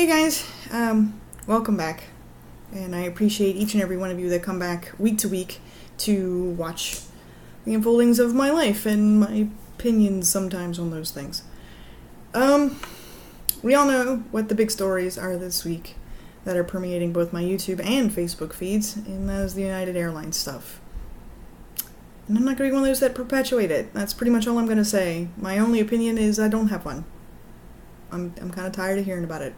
Hey guys, welcome back. And I appreciate each and every one of you that come back week to week to watch the unfoldings of my life and my opinions sometimes on those things. We all know what the big stories are this week that are permeating both my YouTube and Facebook feeds, and that is the United Airlines stuff. And I'm not going to be one of those that perpetuate it. That's pretty much all I'm going to say. My only opinion is I don't have one. I'm kind of tired of hearing about it.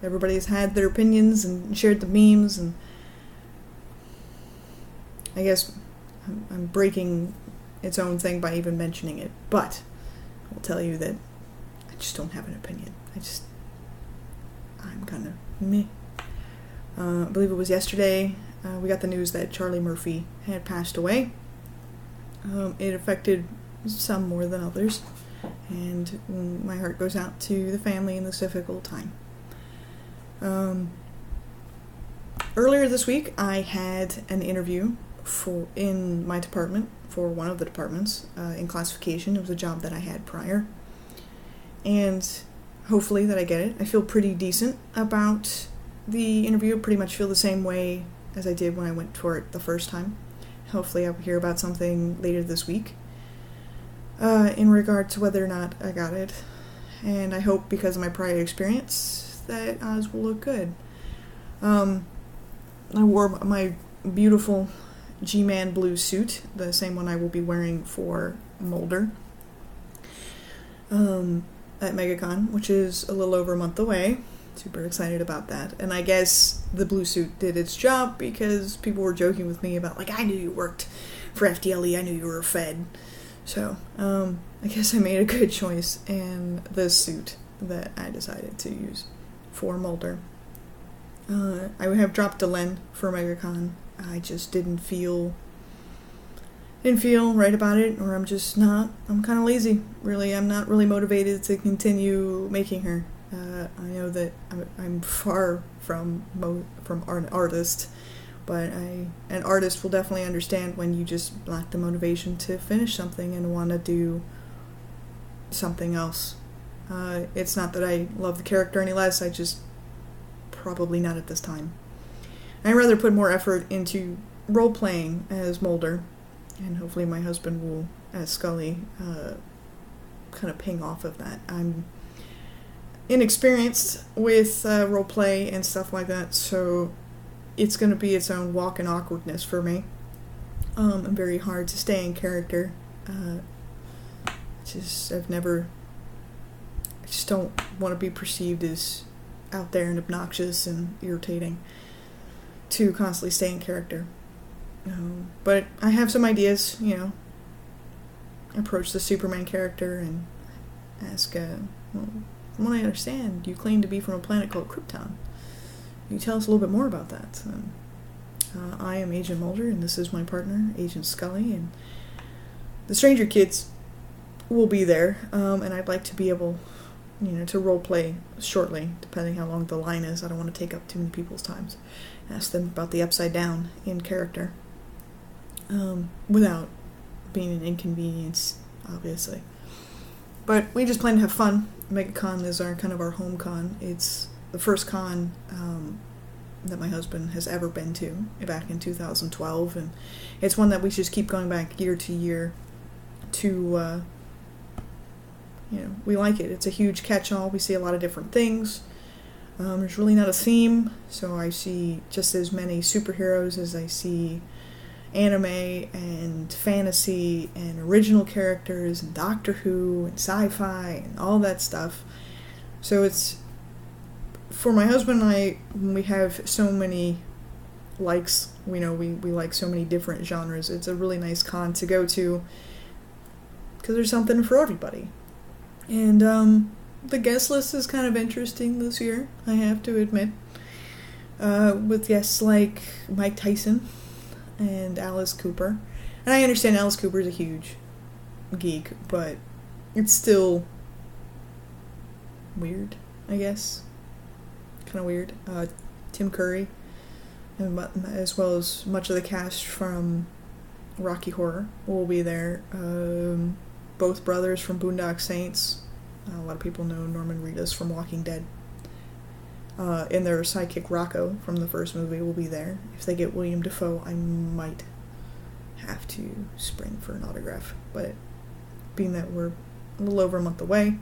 Everybody's had their opinions and shared the memes, and I guess I'm breaking its own thing by even mentioning it. But I'll tell you that I just don't have an opinion. I'm kind of meh. I believe it was yesterday we got the news that Charlie Murphy had passed away. It affected some more than others. And my heart goes out to the family in this difficult time. Earlier this week, I had an interview in my department for one of the departments in classification. It was a job that I had prior, and hopefully that I get it. I feel pretty decent about the interview. Pretty much feel the same way as I did when I went for it the first time. Hopefully, I'll hear about something later this week. In regard to whether or not I got it. And I hope, because of my prior experience, that Oz will look good. I wore my beautiful G-Man blue suit, the same one I will be wearing for Mulder, at MegaCon, which is a little over a month away. Super excited about that. And I guess the blue suit did its job, because people were joking with me about, I knew you worked for FDLE, I knew you were a Fed. So, I guess I made a good choice in the suit that I decided to use for Mulder. I would have dropped a Len for MegaCon. I just didn't feel right about it, or I'm kind of lazy, really. I'm not really motivated to continue making her. I know that I'm far from an artist, but an artist will definitely understand when you just lack the motivation to finish something and want to do something else. It's not that I love the character any less, I just probably not at this time. I'd rather put more effort into role-playing as Mulder, and hopefully my husband will, as Scully, kind of ping off of that. I'm inexperienced with role-play and stuff like that, so it's going to be its own walk in awkwardness for me. I'm very hard to stay in character. I just don't want to be perceived as out there and obnoxious and irritating to constantly stay in character. But I have some ideas, approach the Superman character and ask, from what I understand, you claim to be from a planet called Krypton. Can you tell us a little bit more about that? I am Agent Mulder, and this is my partner, Agent Scully, and the Stranger Kids will be there, and I'd like to be able, to role-play shortly, depending how long the line is. I don't want to take up too many people's times. Ask them about the Upside Down in character, without being an inconvenience, obviously. But we just plan to have fun. MegaCon is our home con. It's the first con that my husband has ever been to, back in 2012, and it's one that we just keep going back year to year to, we like it. It's a huge catch-all. We see a lot of different things. There's really not a theme, so I see just as many superheroes as I see anime and fantasy and original characters and Doctor Who and sci-fi and all that stuff. So it's, for my husband and I, we have so many likes. We like so many different genres. It's a really nice con to go to because there's something for everybody. And the guest list is kind of interesting this year, I have to admit, with guests like Mike Tyson and Alice Cooper. And I understand Alice Cooper is a huge geek, but it's still weird, I guess. Kind of weird. Tim Curry, as well as much of the cast from Rocky Horror will be there. Both brothers from Boondock Saints A lot of people know Norman Reedus from Walking Dead. And their sidekick Rocco from the first movie will be there. If they get William Dafoe, I might have to spring for an autograph. But being that we're a little over a month away,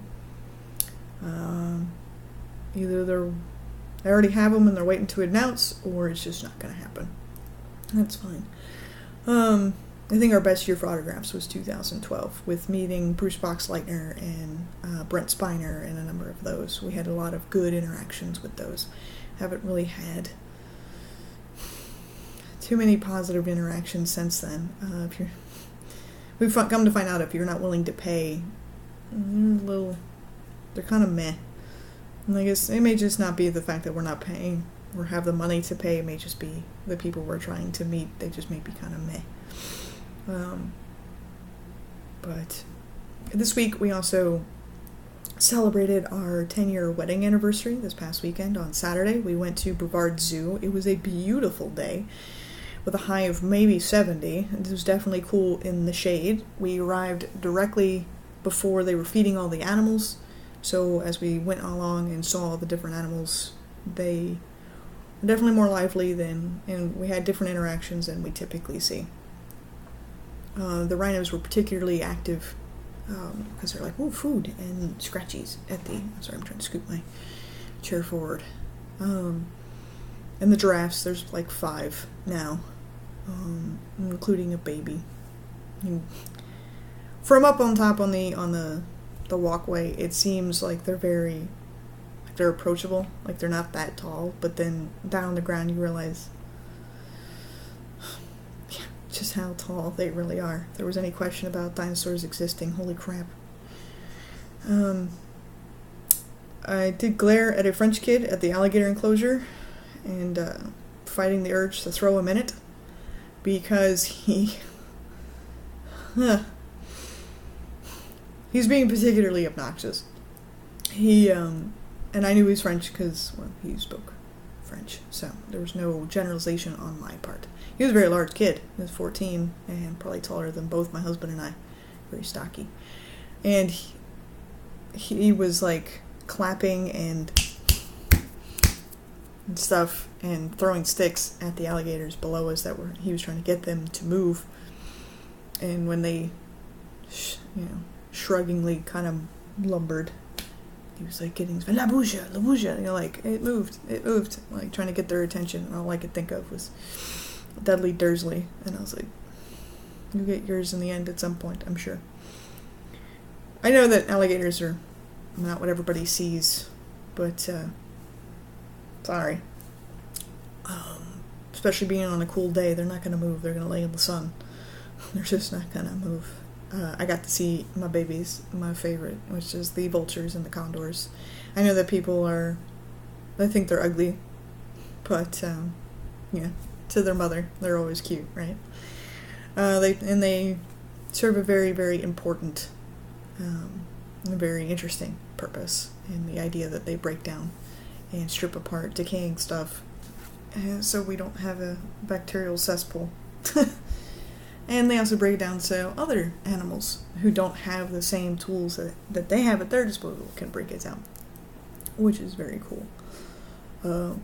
either they already have them and they're waiting to announce, or it's just not going to happen. That's fine. I think our best year for autographs was 2012, with meeting Bruce Boxleitner and Brent Spiner and a number of those. We had a lot of good interactions with those. Haven't really had too many positive interactions since then. We've come to find out if you're not willing to pay, they're kind of meh. And I guess it may just not be the fact that we're not paying or have the money to pay. It may just be the people we're trying to meet. They just may be kind of meh. But this week we also celebrated our 10-year wedding anniversary this past weekend on Saturday. We went to Brevard Zoo. It was a beautiful day with a high of maybe 70. It was definitely cool in the shade. We arrived directly before they were feeding all the animals. So as we went along and saw the different animals, they were definitely more lively and we had different interactions than we typically see. The rhinos were particularly active because they're like, "Ooh, food," and scratchies at the... Sorry, I'm trying to scoot my chair forward. And the giraffes, there's like 5 now, including a baby. From up on top on the walkway, it seems like they're approachable, like they're not that tall, but then down on the ground you realize just how tall they really are. If there was any question about dinosaurs existing, holy crap. I did glare at a French kid at the alligator enclosure and fighting the urge to throw him in it because he's being particularly obnoxious. And I knew he was French because, well, he spoke French, so there was no generalization on my part. He was a very large kid. He was 14 and probably taller than both my husband and I. Very stocky. And he was like clapping and stuff and throwing sticks at the alligators below us he was trying to get them to move. And when they, shruggingly kind of lumbered, he was like getting la bouge, like it moved, like trying to get their attention. And all I could think of was Dudley Dursley, and I was like, you'll get yours in the end at some point, I'm sure. I know that alligators are not what everybody sees, but sorry. Especially being on a cool day, they're not going to move. They're going to lay in the sun. They're just not going to move. I got to see my babies, my favorite, which is the vultures and the condors. I know that they think they're ugly, but yeah, to their mother, they're always cute, right? They serve a very, very important, very interesting purpose in the idea that they break down and strip apart decaying stuff, so we don't have a bacterial cesspool. And they also break it down so other animals who don't have the same tools that they have at their disposal can break it down, which is very cool.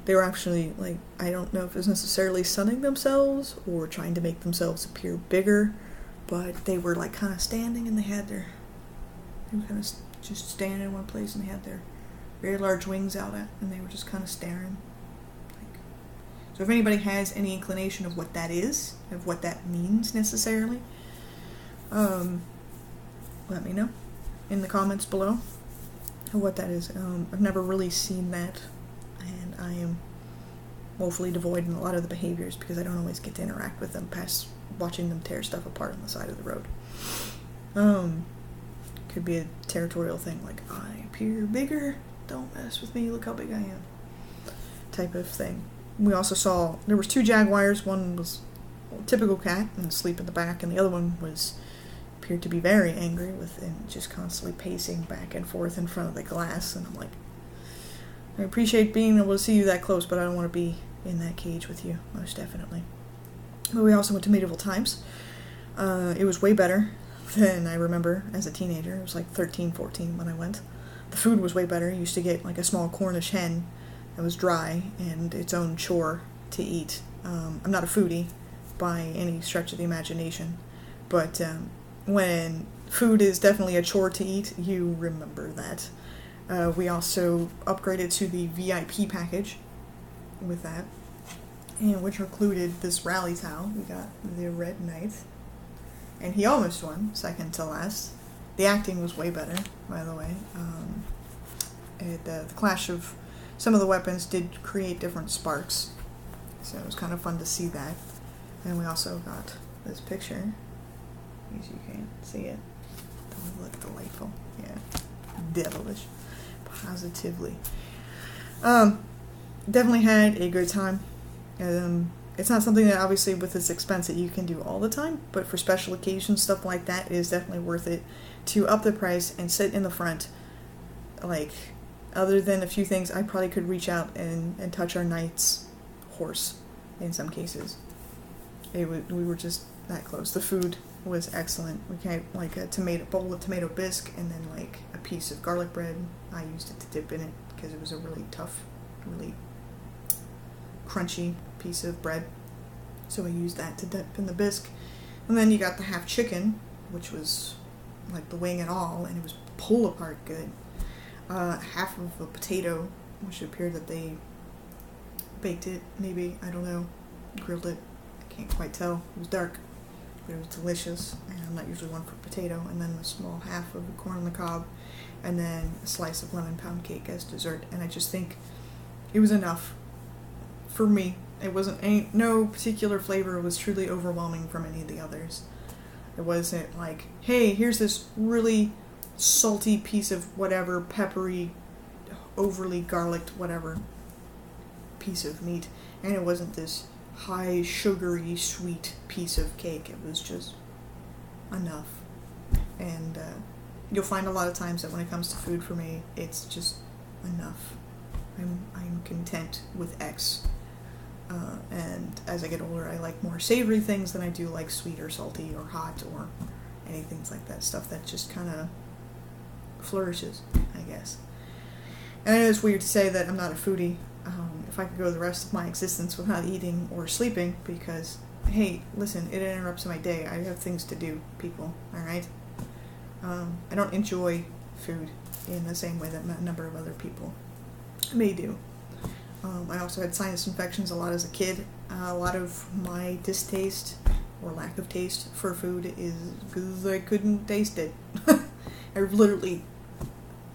They were actually, like, I don't know if it was necessarily sunning themselves or trying to make themselves appear bigger, but they were, like, kind of standing and they were kind of just standing in one place and they had their very large wings out and they were just kind of staring. So if anybody has any inclination of what that is, of what that means necessarily, let me know in the comments below what that is. I've never really seen that, and I am woefully devoid in a lot of the behaviors because I don't always get to interact with them past watching them tear stuff apart on the side of the road. Could be a territorial thing, like, I appear bigger, don't mess with me, look how big I am, type of thing. We also saw, there was 2 jaguars. One was a typical cat and asleep in the back, and the other one appeared to be very angry and just constantly pacing back and forth in front of the glass. And I'm like, I appreciate being able to see you that close, but I don't want to be in that cage with you, most definitely. But we also went to Medieval Times. It was way better than I remember as a teenager. It was like 13, 14 when I went. the food was way better. You used to get like a small Cornish hen that was dry and its own chore to eat. I'm not a foodie by any stretch of the imagination, but when food is definitely a chore to eat, you remember that. We also upgraded to the VIP package with that, and which included this rally towel. We got the Red Knight, and he almost won, second to last. The acting was way better, by the way. The clash of some of the weapons did create different sparks, so it was kind of fun to see that. And we also got this picture, as you can't see it. Don't look delightful. Yeah, devilish, positively. Definitely had a good time. It's not something that obviously with this expense that you can do all the time, but for special occasions, stuff like that, it is definitely worth it to up the price and sit in the front. Like, other than a few things, I probably could reach out and touch our knight's horse in some cases. We were just that close. The food was excellent. We had like a bowl of tomato bisque and then like a piece of garlic bread. I used it to dip in it because it was a really tough, really crunchy piece of bread. So I used that to dip in the bisque. And then you got the half chicken, which was like the wing and all, and it was pull apart good. Half of a potato, which appeared that they baked it, maybe, I don't know, grilled it, I can't quite tell. It was dark, but it was delicious, and I'm not usually one for potato. And then a small half of corn on the cob, and then a slice of lemon pound cake as dessert. And I just think it was enough for me. It wasn't no particular flavor was truly overwhelming from any of the others. It wasn't like, hey, here's this really salty piece of whatever, peppery, overly garlicked whatever piece of meat, and it wasn't this high sugary sweet piece of cake. It was just enough. And you'll find a lot of times that when it comes to food for me, it's just enough. I'm content with X. And as I get older, I like more savory things than I do like sweet or salty or hot or anything like that. Stuff that just kind of flourishes, I guess. And I know it's weird to say that I'm not a foodie. If I could go the rest of my existence without eating or sleeping, because, hey, listen, it interrupts my day. I have things to do, people, alright? I don't enjoy food in the same way that a number of other people may do. I also had sinus infections a lot as a kid. A lot of my distaste or lack of taste for food is because I couldn't taste it. I literally...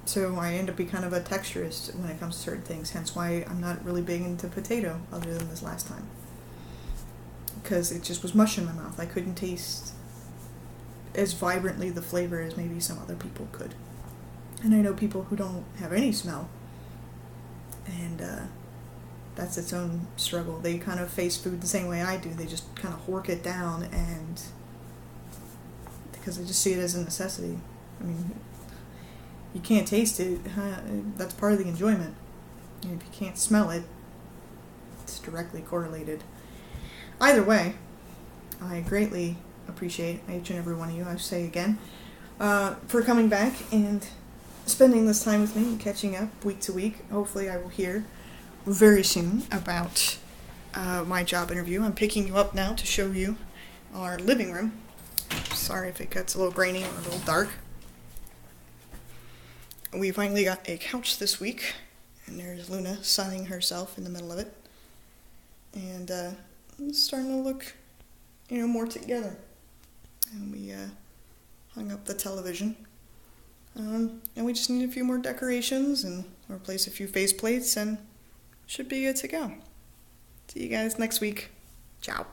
So I end up being kind of a texturist when it comes to certain things, hence why I'm not really big into potato other than this last time. Because it just was mush in my mouth. I couldn't taste as vibrantly the flavor as maybe some other people could. And I know people who don't have any smell, and that's its own struggle. They kind of face food the same way I do. They just kind of hork it down, and because they just see it as a necessity. I mean, you can't taste it, that's part of the enjoyment. And if you can't smell it, it's directly correlated. Either way, I greatly appreciate each and every one of you, I say again, for coming back and spending this time with me and catching up week to week. Hopefully I will hear very soon about my job interview. I'm picking you up now to show you our living room. Sorry if it gets a little grainy or a little dark. We finally got a couch this week, and there's Luna sunning herself in the middle of it. And it's starting to look, more together. And we hung up the television. And we just need a few more decorations and replace a few faceplates, and should be good to go. See you guys next week. Ciao.